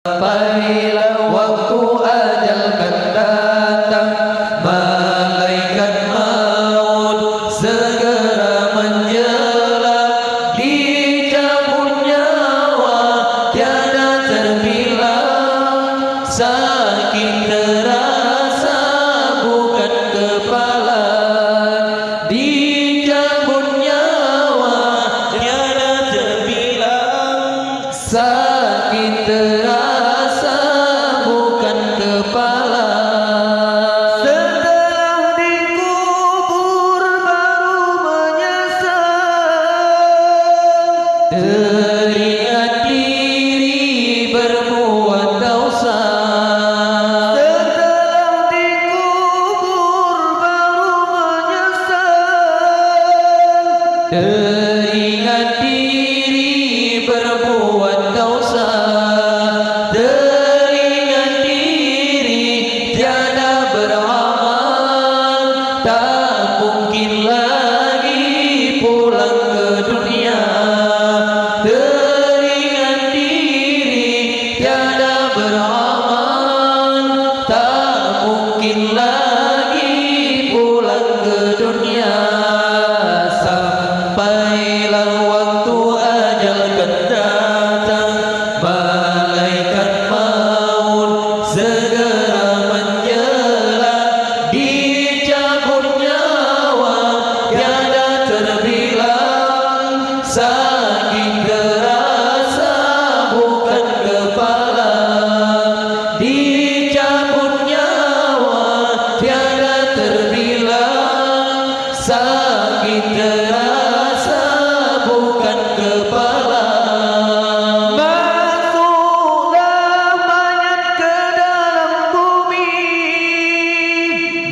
Apabila waktu ajal kan datang, malaikat maut segera menjelang, dicabut nyawa tiada terbilang, sakit terasa bukan kepala, dicabut nyawa tiada terbilang, sakit terasa bukan kepala. Setelah dikubur baru menyesal, teringat diri berbuat dosa. Setelah dikubur baru menyesal, teringat diri berbuat dosa. Tak mungkin lagi pulang ke dunia, teringat diri tiada beramal. Tak mungkin lagi pulang ke dunia, sampailah waktu ajal kan datang, malaikat maut segera menjelang, dicabut nyawa tiada terbilang, sakit terasa bukan kepala, dicabut nyawa tiada terbilang, sakit terasa bukan kepala. Masuklah mayat ke dalam bumi,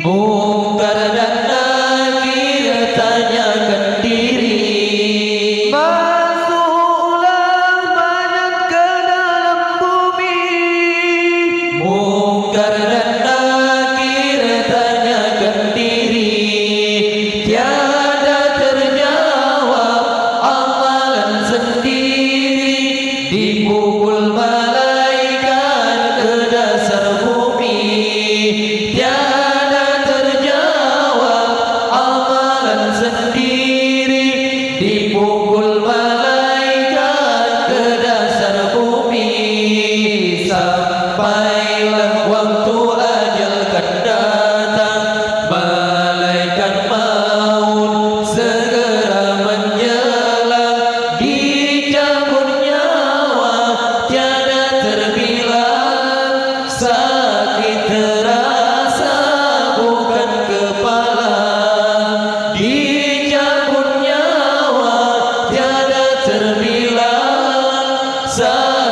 mungkar dan nakir tanyakan diri. Masuklah mayat ke dalam bumi, mungkar dan nakir tanyakan diri. Tiada terjawab amalan sendiri, dipukul malaikat ke dasar bumi. Tiada terjawab amalan sendiri, dipukul malaikat ke dasar bumi. Sampailah waktu ajal kan datang, malaikat maut segera menjelang, dicabut nyawa tiada terbilang, sakit terasa bukan kepala, dicabut nyawa tiada terbilang, sakit